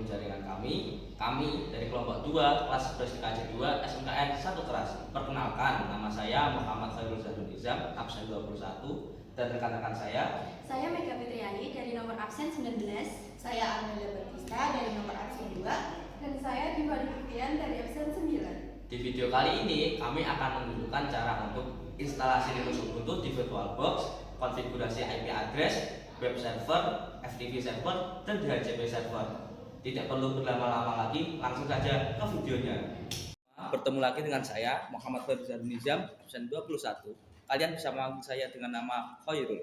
menghubungi jaringan kami dari kelompok 2 kelas 11 IKJ 2 SMKN 1 Keras. Perkenalkan, nama saya Muhammad Khairul Zadunizam, absen 21, dan rekan-rekan saya. Saya Mega Fitriani dari nomor absen 19. Saya Amelia Batista dari nomor absen 2. Dan saya Diva Divian dari absen 9. Di video kali ini kami akan menunjukkan cara untuk instalasi Linux Ubuntu di VirtualBox, konfigurasi IP address, web server, FTP server, dan DHCP server. Tidak perlu berlama-lama lagi, langsung saja ke videonya. Bertemu lagi dengan saya Muhammad Zadunizam, absen 21. Kalian bisa memanggil saya dengan nama Khairul.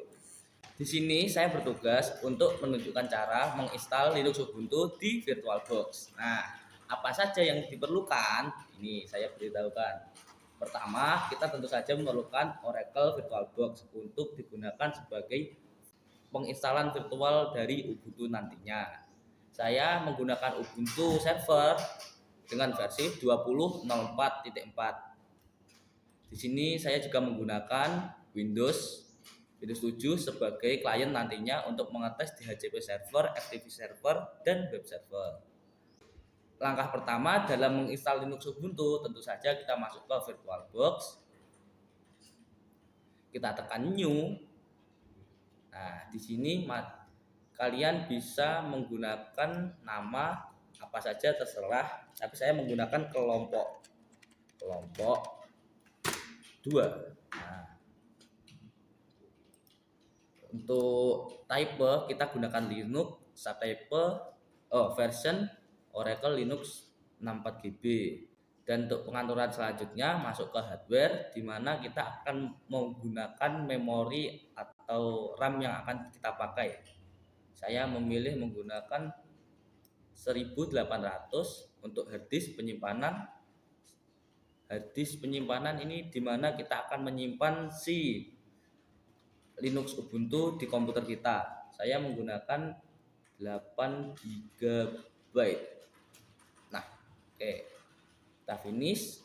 Di sini saya bertugas untuk menunjukkan cara menginstal Linux Ubuntu di VirtualBox. Nah, apa saja yang diperlukan? Ini saya beritahukan. Pertama, kita tentu saja memerlukan Oracle VirtualBox untuk digunakan sebagai penginstalan virtual dari Ubuntu nantinya. Saya menggunakan Ubuntu server dengan versi 20.04.4. Di sini saya juga menggunakan Windows 7 sebagai klien nantinya untuk mengetes DHCP server, FTP server, dan web server. Langkah pertama dalam menginstal Linux Ubuntu, tentu saja kita masuk ke VirtualBox. Kita tekan New. Nah, di sini kalian bisa menggunakan nama apa saja terserah, tapi saya menggunakan kelompok 2. Nah, untuk type kita gunakan Linux, subtype version Oracle Linux 64GB. Dan untuk pengaturan selanjutnya masuk ke hardware, di mana kita akan menggunakan memori atau RAM yang akan kita pakai. Saya memilih menggunakan 1800 untuk harddisk penyimpanan. Harddisk penyimpanan ini di mana kita akan menyimpan si Linux Ubuntu di komputer kita. Saya menggunakan 8 GB. Nah, oke. Kita finish.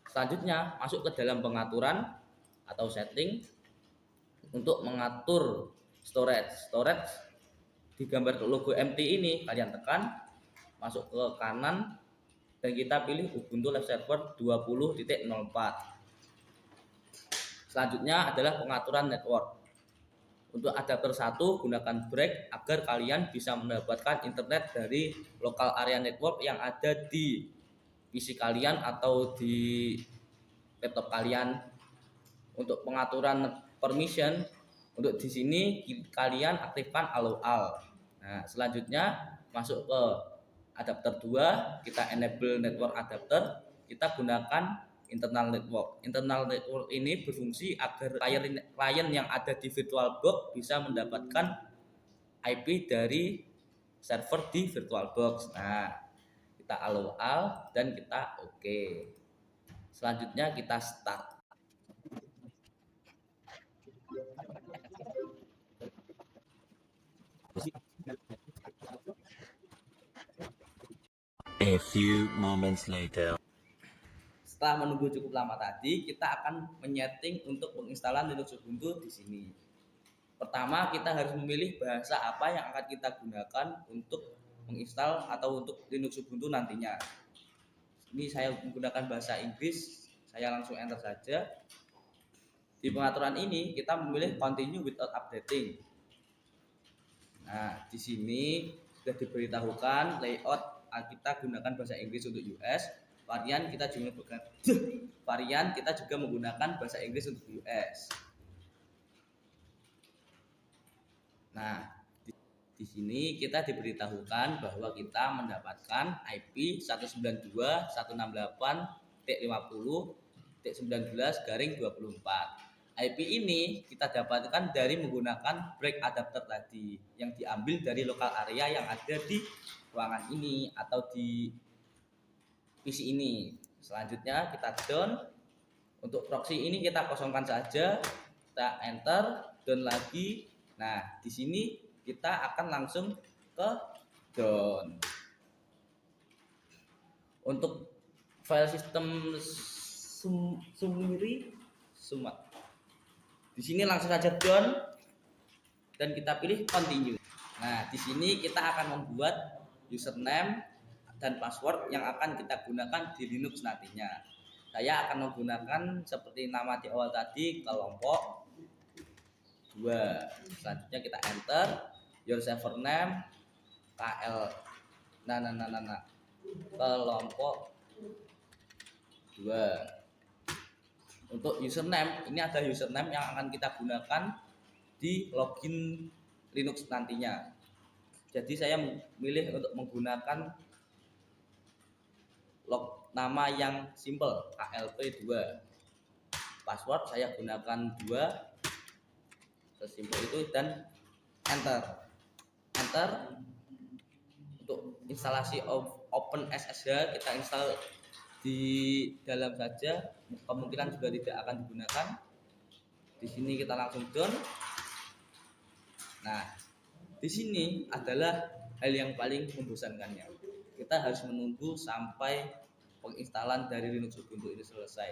Selanjutnya masuk ke dalam pengaturan atau setting untuk mengatur storage digambar logo MT ini, kalian tekan, masuk ke kanan, dan kita pilih Ubuntu Live Server 20.04. Selanjutnya adalah pengaturan network. Untuk adapter 1 gunakan break agar kalian bisa mendapatkan internet dari local area network yang ada di PC kalian atau di laptop kalian. Untuk pengaturan permission, untuk di sini kalian aktifkan allow all. Nah, selanjutnya masuk ke adapter 2, kita enable network adapter, kita gunakan internal network. Internal network ini berfungsi agar klien yang ada di VirtualBox bisa mendapatkan IP dari server di VirtualBox. Nah, kita allow all dan kita oke. Selanjutnya kita start. A few moments later. Setelah menunggu cukup lama tadi, kita akan menyeting untuk penginstalan Linux Ubuntu di sini. Pertama, kita harus memilih bahasa apa yang akan kita gunakan untuk menginstal atau untuk Linux Ubuntu nantinya. Ini saya menggunakan bahasa Inggris, saya langsung enter saja. Di pengaturan ini kita memilih continue without updating. Nah, di sini sudah diberitahukan layout kita gunakan bahasa Inggris untuk US. Varian kita juga menggunakan bahasa Inggris untuk US. Nah, di sini kita diberitahukan bahwa kita mendapatkan IP 192.168.50.19/24. IP ini kita dapatkan dari menggunakan break adapter tadi yang diambil dari lokal area yang ada di ruangan ini atau di PC ini. Selanjutnya kita down. Untuk proxy ini kita kosongkan saja. Kita enter, down lagi. Nah, di sini kita akan langsung ke down. Untuk file system sumat. Di sini langsung saja down dan kita pilih continue. Nah, di sini kita akan membuat username dan password yang akan kita gunakan di Linux nantinya. Saya akan menggunakan seperti nama di awal tadi, kelompok 2. Selanjutnya kita enter your server name KL kelompok 2. Untuk username, ini ada username yang akan kita gunakan di login Linux nantinya. Jadi saya memilih untuk menggunakan nama yang simple, KLP2. Password saya gunakan 2, sesimpel itu, dan enter. Untuk instalasi OpenSSH kita install di dalam saja, kemungkinan juga tidak akan digunakan. Di sini kita langsung down. Nah, di sini adalah hal yang paling membosankannya. Kita harus menunggu sampai penginstalan dari Linux Ubuntu ini selesai.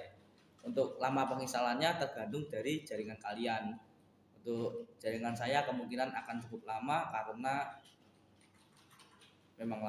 Untuk lama penginstalannya tergantung dari jaringan kalian. Untuk jaringan saya kemungkinan akan cukup lama karena memang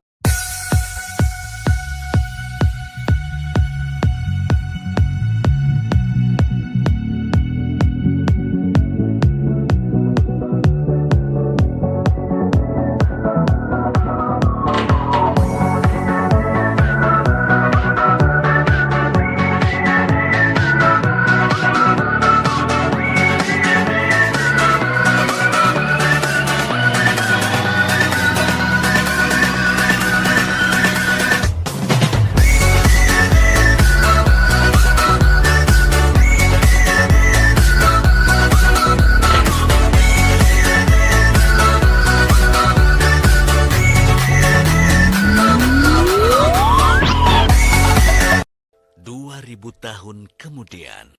tahun kemudian.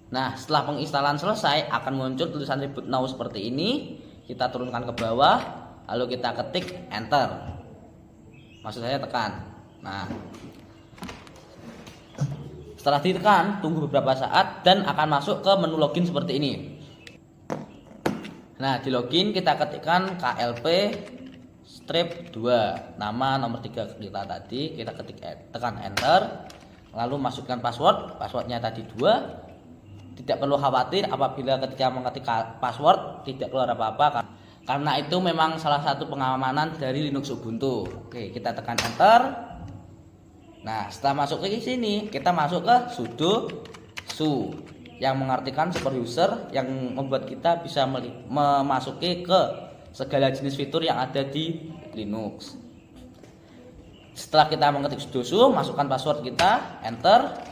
Nah, setelah penginstalan selesai akan muncul tulisan reboot now seperti ini. Kita turunkan ke bawah, lalu kita ketik enter. Maksud saya tekan. Nah, setelah ditekan, tunggu beberapa saat dan akan masuk ke menu login seperti ini. Nah, di login kita ketikkan KLP strip 2, nama nomor 3 kita tadi, kita tekan enter, lalu masukkan passwordnya tadi 2. Tidak perlu khawatir apabila ketika mengetik password tidak keluar apa-apa, karena itu memang salah satu pengamanan dari Linux Ubuntu. Oke, kita tekan enter. Nah, setelah masuk ke sini kita masuk ke sudo su yang mengartikan super user, yang membuat kita bisa memasuki ke segala jenis fitur yang ada di Linux. Setelah kita mengetik sudo su, masukkan password kita, enter.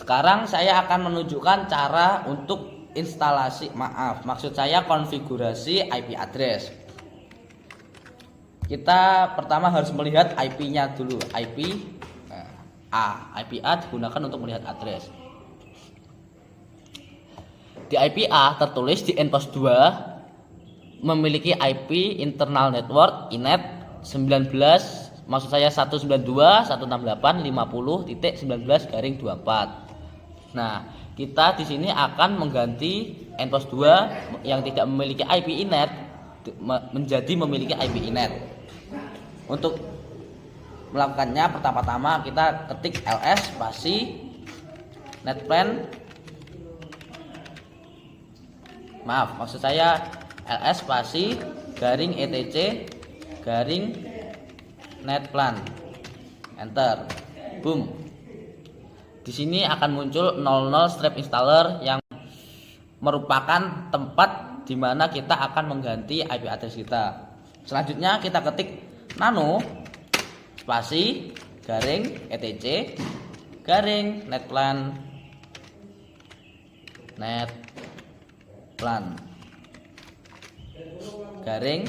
Sekarang saya akan menunjukkan cara untuk instalasi, maksud saya konfigurasi IP address. Kita pertama harus melihat IP-nya dulu, IP A digunakan untuk melihat address. Di IP A tertulis di Npos 2 memiliki IP internal network inet 19, maksud saya 192.168.50.19/24. Nah, kita di sini akan mengganti Npos 2 yang tidak memiliki IP inet menjadi memiliki IP inet. Untuk melakukannya, pertama-tama kita ketik ls spasi netplan, maksud saya ls spasi garing etc garing netplan, enter, boom. Di sini akan muncul 00 strip installer yang merupakan tempat di mana kita akan mengganti IP address kita. Selanjutnya kita ketik nano spasi garing etc garing netplan garing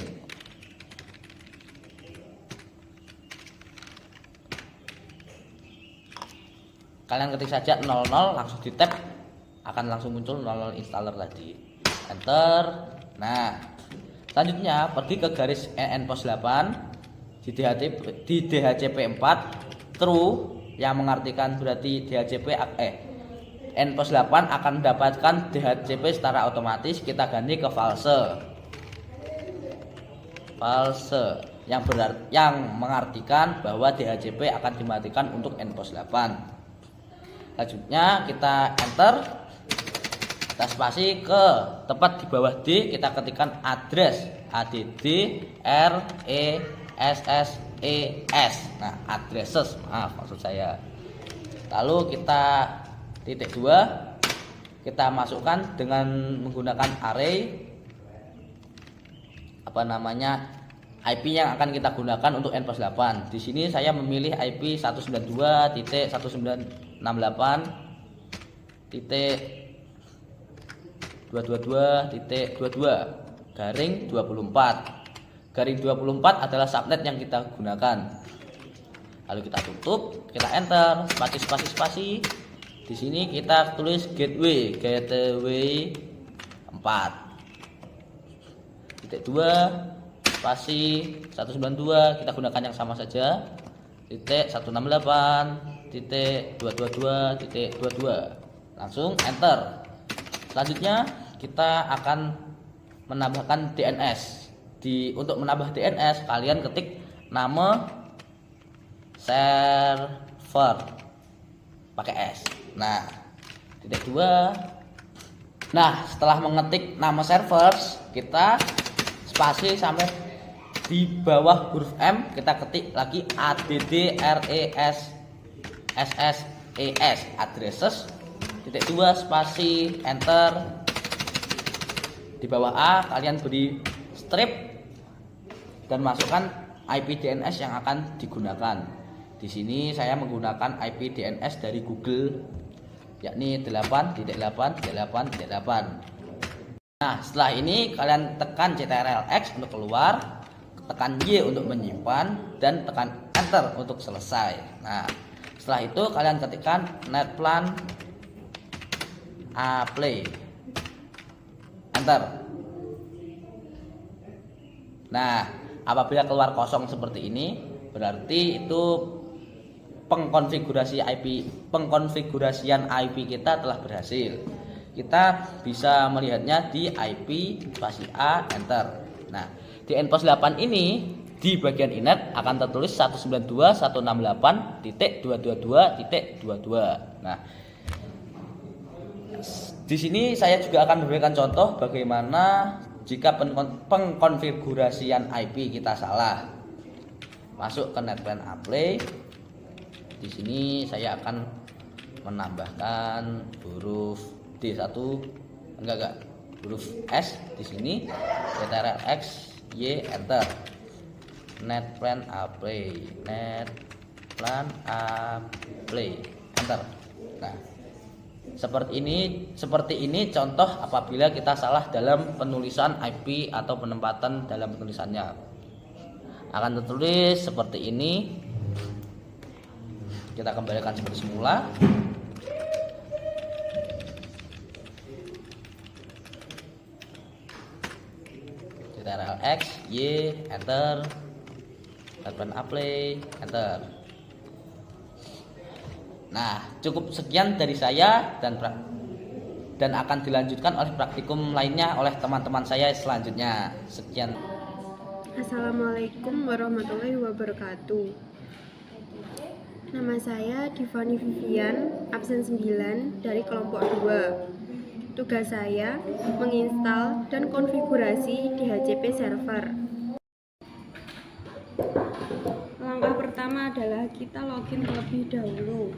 kalian ketik saja 00, langsung di tab, akan langsung muncul 00 installer tadi, enter. Nah, selanjutnya pergi ke garis Npos 8 di DHCP 4 true, yang mengartikan berarti DHCP N+8 akan mendapatkan DHCP secara otomatis. Kita ganti ke false yang mengartikan bahwa DHCP akan dimatikan untuk N+8. Selanjutnya kita enter, kita spasi ke tempat di bawah D, kita ketikkan address, ADDRESSES. Nah, addresses, maksud saya. Lalu kita titik 2, kita masukkan dengan menggunakan array IP yang akan kita gunakan untuk N+8. Di sini saya memilih IP 192.168.22.24. Garing 24 adalah subnet yang kita gunakan. Lalu kita tutup, kita enter, spasi. Di sini kita tulis gateway 4. Titik 2 spasi 192, kita gunakan yang sama saja. Titik 168.222.22. Langsung enter. Selanjutnya kita akan menambahkan DNS. Untuk menambah DNS kalian ketik nama server pakai S. Nah, titik 2. Nah, setelah mengetik nama servers, kita spasi sampai di bawah huruf M, kita ketik lagi addresses, titik 2 spasi enter. Di bawah A kalian beri strip dan masukkan IP DNS yang akan digunakan. Di sini saya menggunakan IP DNS dari Google, yakni 8.8.8.8. Nah, setelah ini kalian tekan Ctrl+X untuk keluar, tekan Y untuk menyimpan, dan tekan Enter untuk selesai. Nah, setelah itu kalian ketikkan netplan apply, Enter. Nah, apabila keluar kosong seperti ini, berarti itu pengkonfigurasian IP kita telah berhasil. Kita bisa melihatnya di IP spasi A enter. Nah, di N+8 ini di bagian inet akan tertulis 192.168.222.22. Nah, di sini saya juga akan memberikan contoh bagaimana jika pengkonfigurasian IP kita salah. Masuk ke netplan apply. Di sini saya akan menambahkan huruf D1, huruf S di sini, Ctrl+X Y enter. Netplan apply, enter. Nah, seperti ini contoh apabila kita salah dalam penulisan IP atau penempatan dalam penulisannya. Akan tertulis seperti ini. Kita kembalikan seperti semula. Ctrl+X Y enter. Netplan apply enter. Nah, cukup sekian dari saya dan akan dilanjutkan oleh praktikum lainnya oleh teman-teman saya selanjutnya. Sekian. Assalamualaikum warahmatullahi wabarakatuh. Nama saya Divani Vivian, absen 9 dari kelompok 2. Tugas saya menginstal dan konfigurasi DHCP server. Langkah pertama adalah kita login terlebih dahulu.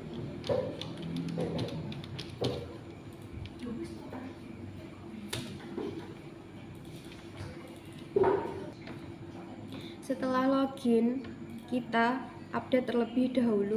Setelah login, kita update terlebih dahulu.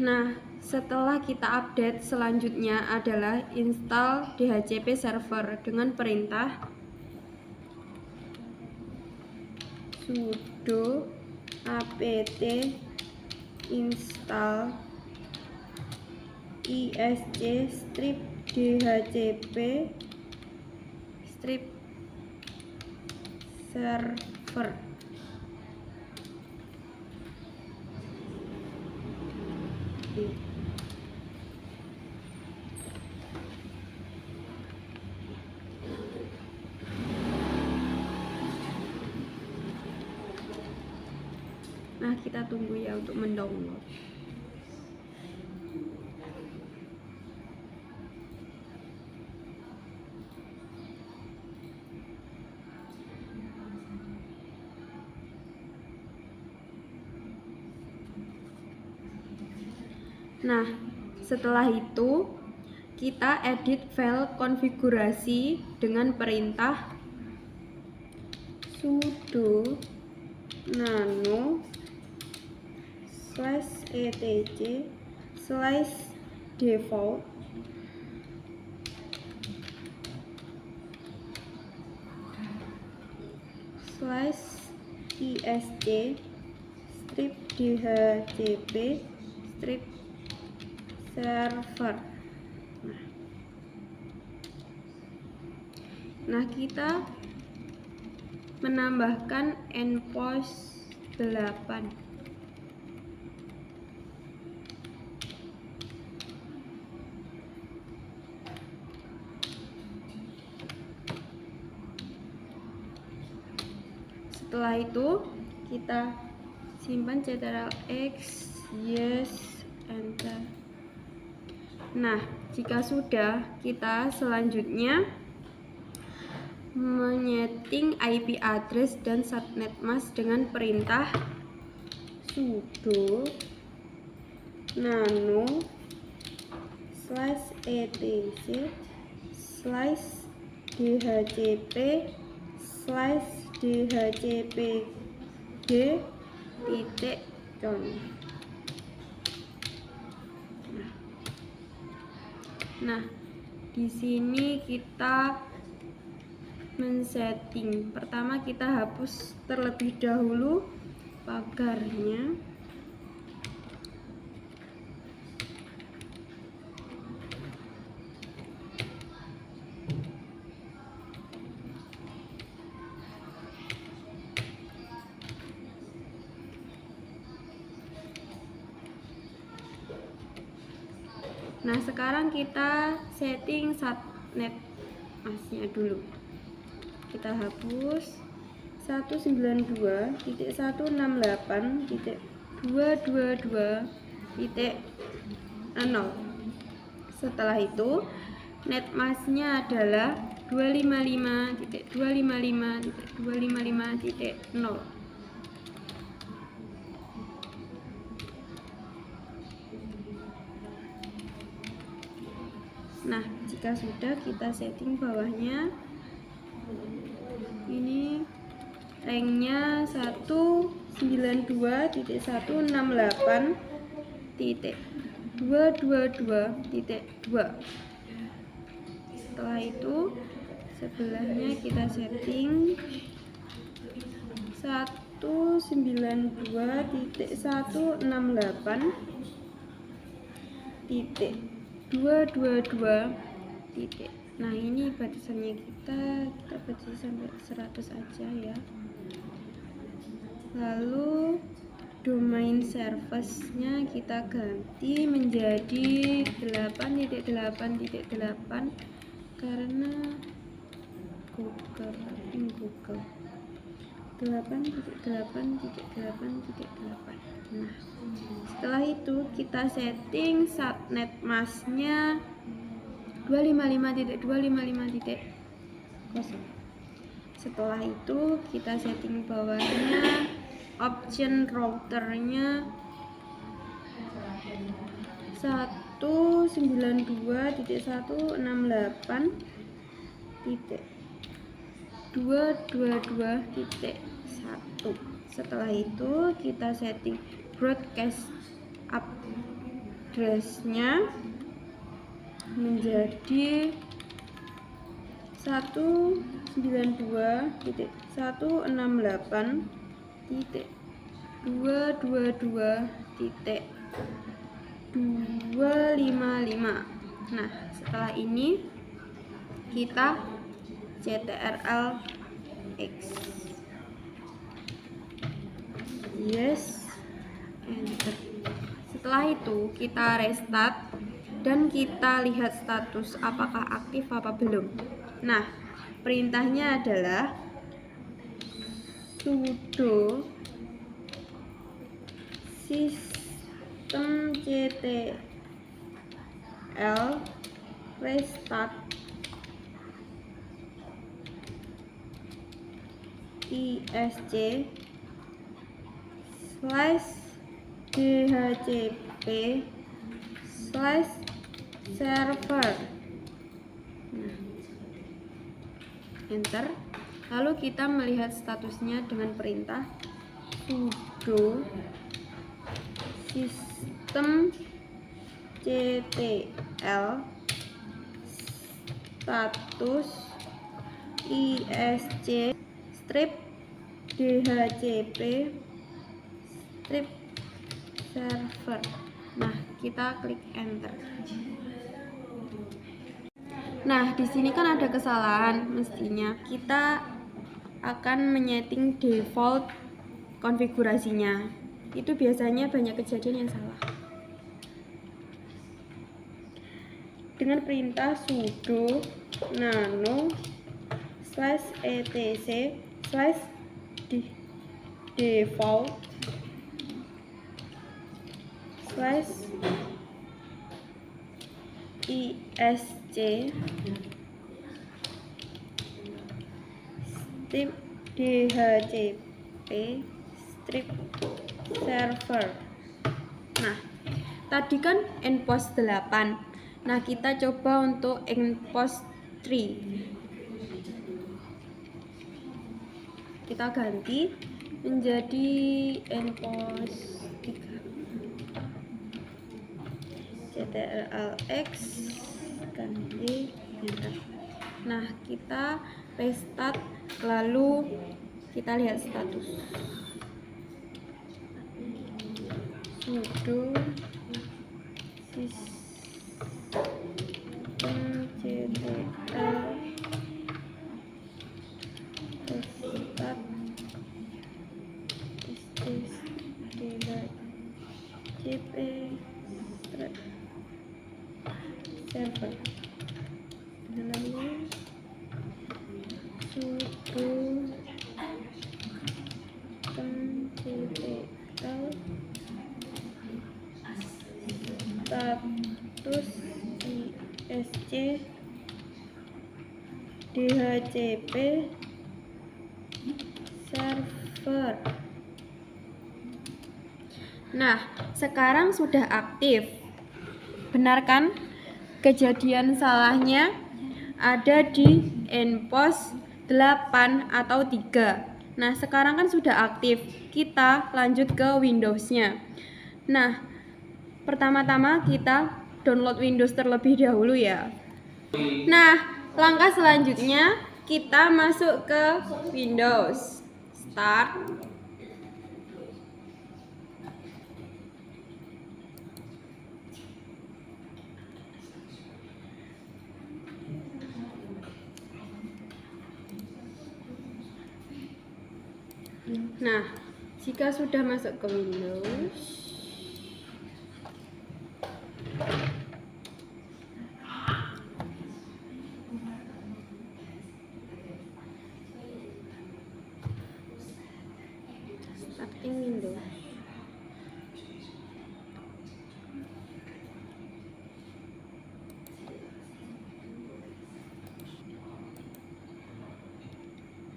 Nah, setelah kita update, selanjutnya adalah install DHCP server dengan perintah sudo apt install isc strip dhcp strip server. Nah, kita tunggu ya untuk mendownload. Nah, setelah itu kita edit file konfigurasi dengan perintah sudo nano /etc /default /isc strip dhcp strip server. Nah, kita menambahkan endpoint 8. Setelah itu kita simpan Ctrl+X, yes, enter. Nah, jika sudah, kita selanjutnya menyeting IP address dan subnet mask dengan perintah sudo nano /etc /dhcp /dhcpg.conf. Nah, di sini kita men-setting. Pertama kita hapus terlebih dahulu pagarnya. Nah, sekarang kita setting subnet masknya dulu. Kita hapus 192.168.222.0. Setelah itu net masknya adalah 255.255.255.0. Nah, jika sudah, kita setting bawahnya. Ini ranknya 192.168.222.2. Setelah itu sebelahnya kita setting 192.168.222. Nah, ini batasannya kita batasi sampai 100 aja ya. Lalu domain service-nya kita ganti menjadi 8.8.8 karena Google 8.8.8.8. Nah, setelah itu kita setting subnet masknya 255.255.0. Setelah itu kita setting bawahnya option routernya 192.168.222.1. Setelah itu kita setting broadcast up address-nya menjadi 192.222.255. Nah, setelah ini kita ctrl X. Yes, enter. Setelah itu kita restart dan kita lihat status apakah aktif apa belum. Nah, perintahnya adalah sudo systemctl restart isc/dhcp/server. Nah, enter. Lalu kita melihat statusnya dengan perintah sudo systemctl status isc strip dhcp strip server. Nah, kita klik enter. Nah, di sini kan ada kesalahan. Mestinya kita akan menyeting default konfigurasinya. Itu biasanya banyak kejadian yang salah. Dengan perintah sudo nano /etc/default /isc strip dhcp strip server. Nah, tadi kan endpost 8. Nah, kita coba untuk endpost 3. Kita ganti menjadi endpost 3. ctrl X ganti enter. Nah, kita restart lalu kita lihat status sudo systemctl restart dhcp server. Lalu sudo systemctl status isc dhcp server. Nah, sekarang sudah aktif. Benar kan? Kejadian salahnya ada di endpost 8 atau 3. Nah, sekarang kan sudah aktif. Kita lanjut ke Windows-nya. Nah, pertama-tama kita download Windows terlebih dahulu ya. Nah, langkah selanjutnya kita masuk ke Windows. Start. Nah, jika sudah masuk ke Windows, starting Windows.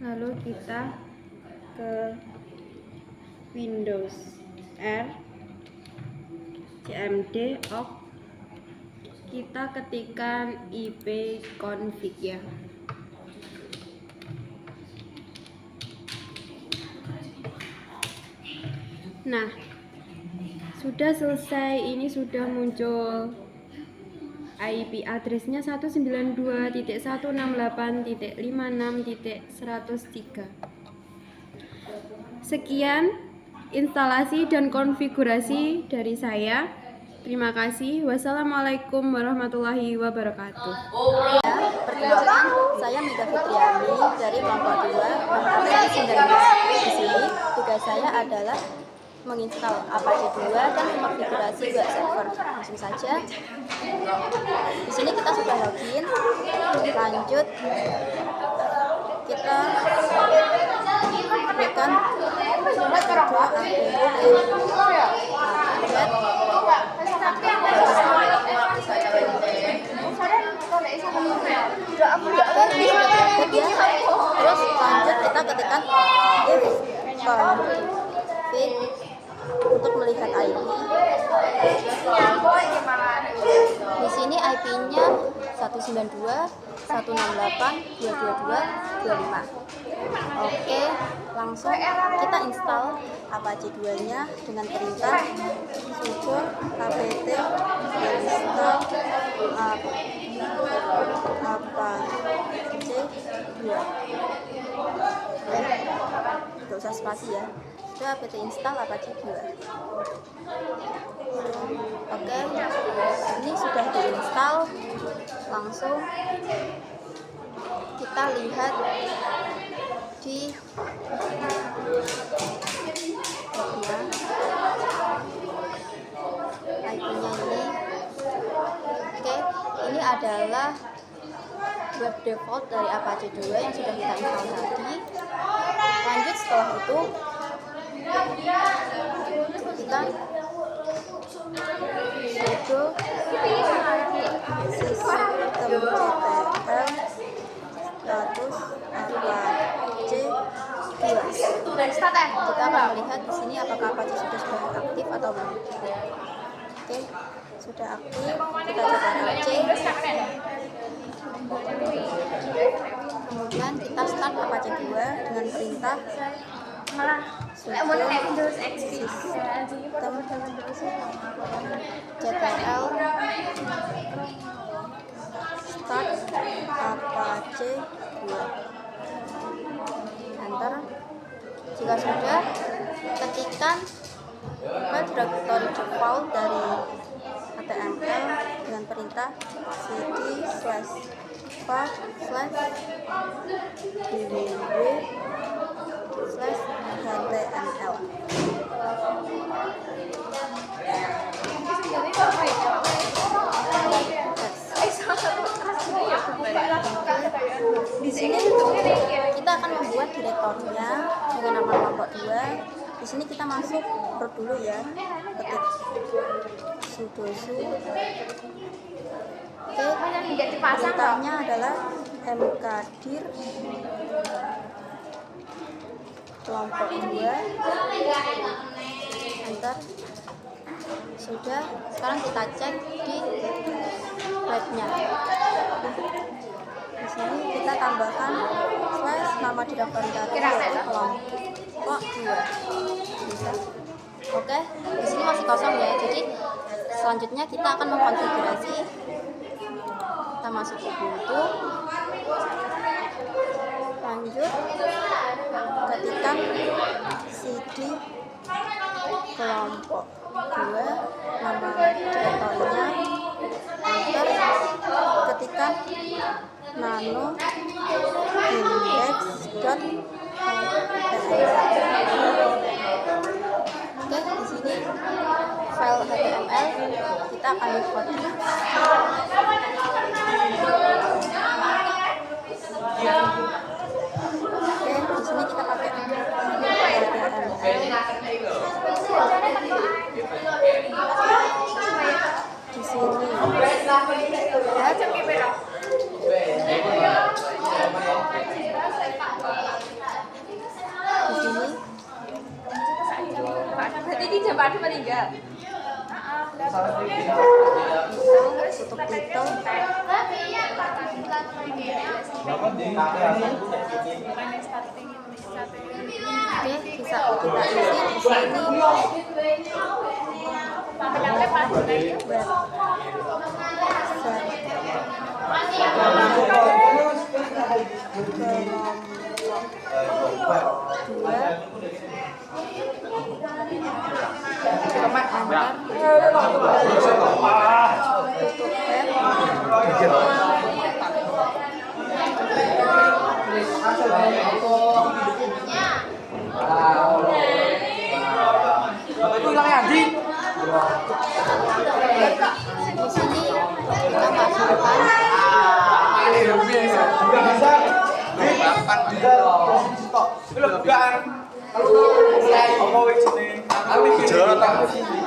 Lalu kita ke Windows R cmd awk, kita ketikkan ipconfig ya. Nah, Sudah selesai, ini sudah muncul IP address-nya 192.168.56.103. Sekian instalasi dan konfigurasi dari saya. Terima kasih. Wassalamualaikum warahmatullahi wabarakatuh. Perkenalkan, saya Mega Fitriani dari kelompok 2 absen 19. Di sini tugas saya adalah menginstal Apache 2 dan mengonfigurasi web server. Langsung saja. Di sini kita sudah login. Lanjut, kita berikan terus lanjut kita ketikkan if config untuk melihat IP. Di sini IP-nya 192.168.222.25. Oke, langsung kita install Apache 2-nya dengan perintah sudo apt install Apache 2. Gak usah spasi ya. Sudah apt install Apache 2. Oke, ini sudah diinstal. Langsung kita lihat di webnya, IP-nya ini. Oke, ini adalah web default dari Apache 2 yang sudah kita install tadi. Lanjut, setelah itu kita sudo systemctl status Apache 2. Kita akan melihat di sini apakah Apache sudah aktif atau belum. Oke, sudah aktif. Kita coba Apache. Kemudian kita start Apache 2 dengan perintah sudo systemctl start Apache 2. Enter. Jika sudah, ketikkan file directory default dari html dengan perintah cd/dww/html. Di sini kita akan membuat direktornya dengan nama kelompok 2. Di sini kita masuk root dulu ya. Ketik sudo su. Oke, perintahnya adalah mkdir kelompok 2. Enter. Sudah, sekarang kita cek di webnya. Di sini kita tambahkan slash nama direktori tadi yaitu kelompok 2. Bisa. Oke, di sini masih kosong ya. Jadi selanjutnya kita akan mengkonfigurasi. Kita masuk Ubuntu. Lanjut, ketikkan cd kelompok 2, nama direktorinya. Enter. Ketikkan nano index.html. Oke, di sini file HTML kita akan import. Oke, di sini kita pakai HTML. Di sini Berarti di jam pagi meninggal. tutup titel. Oke, bisa kita isi di sini. Di sini kita masukkan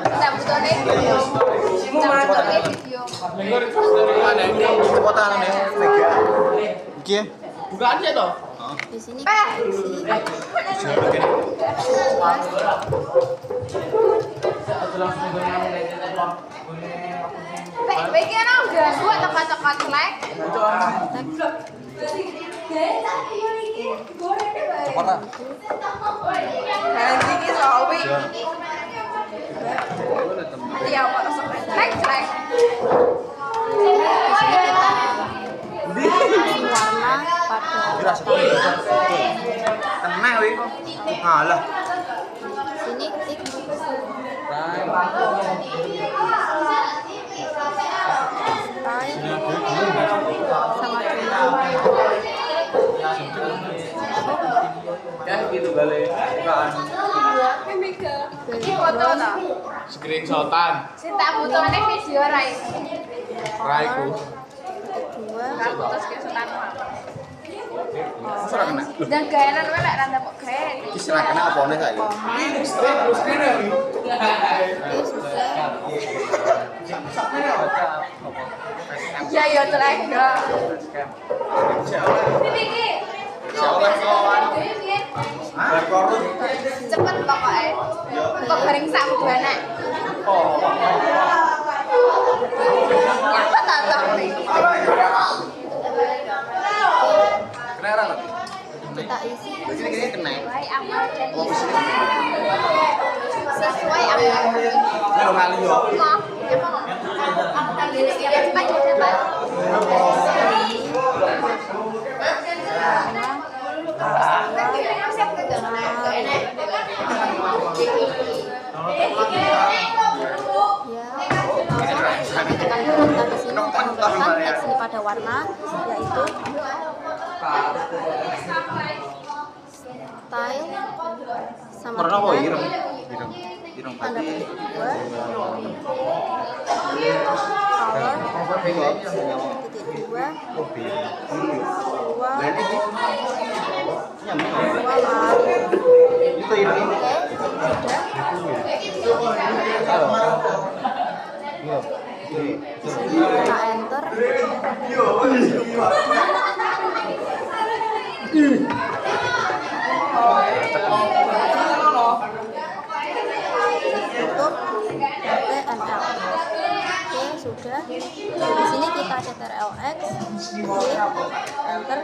Kita butuhnya video. Kita butuhnya video. di sini kita isi Baiknya udah gua tekan-tekan like. Nanti kita sawi. Iya, like. di sini kita kasih warna pada sini tik sama Ini foto no. Screenshotan. Sing tak butuhnya video Rai. Raiku. kedua Tak butuh screenshotan mah. Dan gayanan wae lek randa kok gayan. ini sudah Iya ya like ya. Cepet pokoknya. Kok bareng sak buana. Apa tak tahu nih. kita isi Sesuai amal dan sesuai amal. Kok, emang cepat ya cepat. kita di sini untuk menambahkan teks ini pada warna yaitu style sama dengan tanda petik 2 color titik 2 kita enter tutup TML. Oke, sudah. Di sini kita CTRL-X, enter.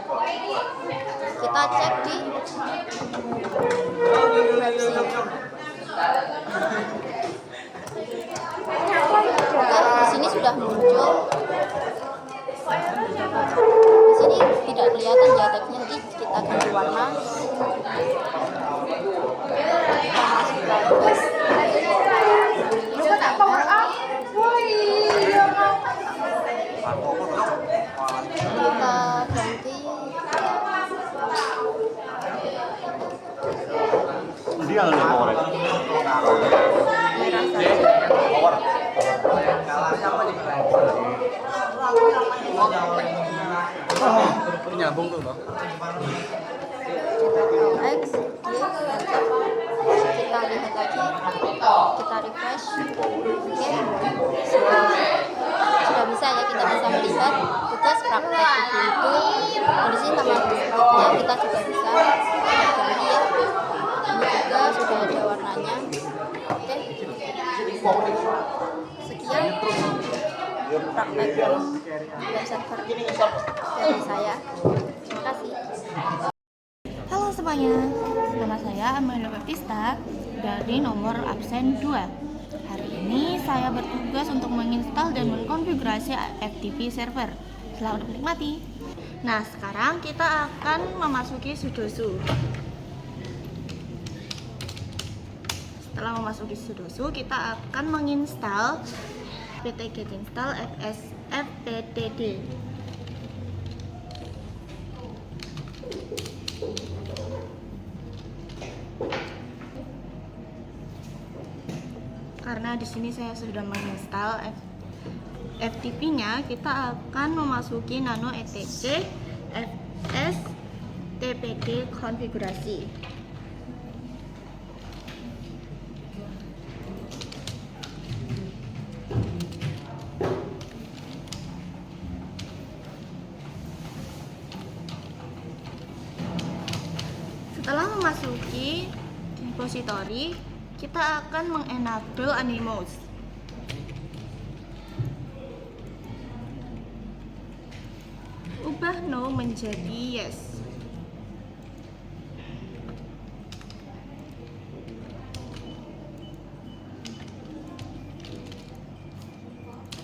Kita cek di website. Oke, di sini sudah muncul. Di sini tidak kelihatan ya teksnya, jadi kita ganti warna. Kita masuk bagus. Lu tak power up. Woi, Kita ganti merah saja. Nyambung tuh, Bang. CTRL-X, Y, enter. Kita lihat lagi, kita refresh. Oke, sudah bisa ya, kita bisa melihat tugas praktek Ubuntu. Di sini nama prakteknya kita juga bisa ganti ya. Ini juga sudah ada warnanya. Oke, sekian praktek web server dari saya. Terima kasih. Halo semuanya, nama saya Amelia Baptista dari nomor absen 2. Hari ini ini saya bertugas untuk menginstal dan mengkonfigurasi FTP server. Selamat menikmati. Nah, sekarang kita akan memasuki sudosu. Setelah memasuki sudosu, kita akan menginstal ptget install fptd. Karena di sini saya sudah menginstal FTP-nya, kita akan memasuki nano etc fs tpd konfigurasi. Setelah memasuki repository, kita akan mengenable Anonymous. Ubah no menjadi yes.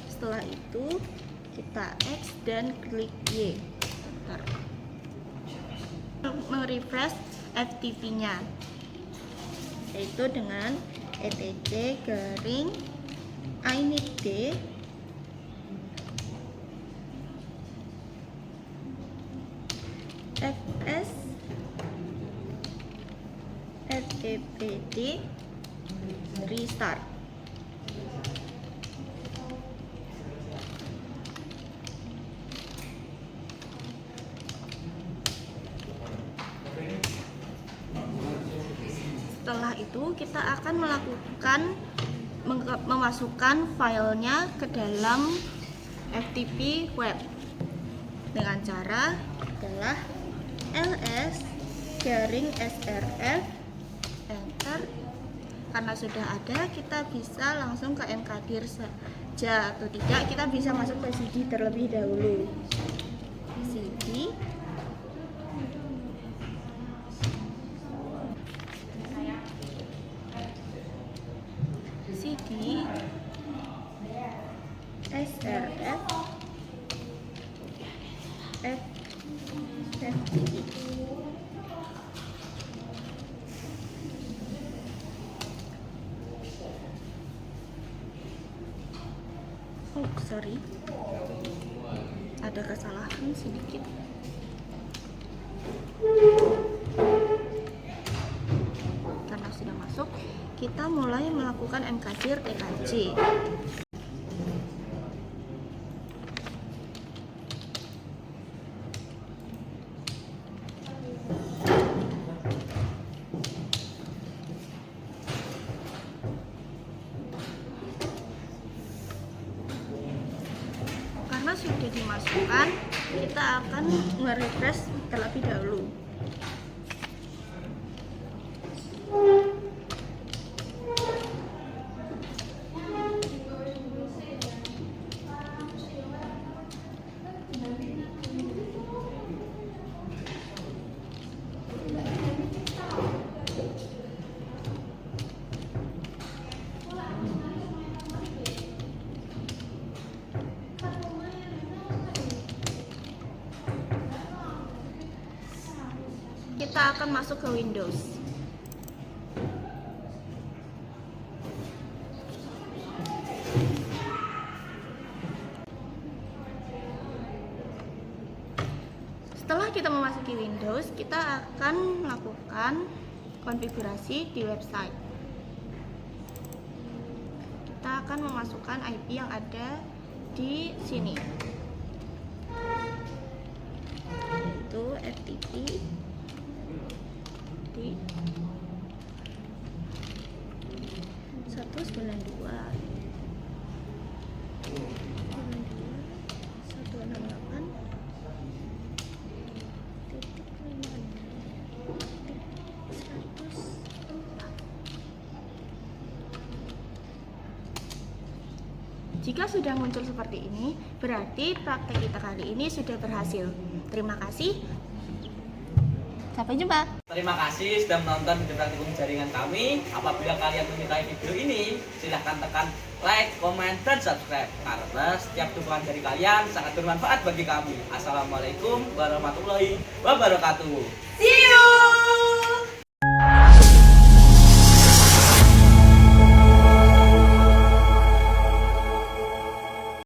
Setelah itu kita X dan klik Y. Merefresh FTP-nya, yaitu dengan etc garing initd fs ftpd restart. Setelah itu kita akan memasukkan filenya ke dalam FTP web dengan cara adalah ls garing srf enter. Karena sudah ada, kita bisa langsung ke mkdir saja, atau tidak kita bisa masuk ke cd terlebih dahulu. cd srf FTP. Oh, sorry, ada kesalahan sedikit. Karena sudah masuk, kita mulai melakukan mkdir tkj. Karena sudah dimasukkan, kita akan nge-refresh terlebih dahulu. Kita akan masuk ke Windows. Setelah kita memasuki Windows, kita akan melakukan konfigurasi di website. Kita akan memasukkan IP yang ada di sini, yaitu FTP di 192.168.168. Jika sudah muncul seperti ini, berarti praktek kita kali ini sudah berhasil. Terima kasih. Sampai jumpa. Terima kasih sudah menonton video praktikum jaringan kami. Apabila kalian menyukai video ini, silahkan tekan like, komen, dan subscribe. Karena setiap dukungan dari kalian sangat bermanfaat bagi kami. Assalamualaikum warahmatullahi wabarakatuh.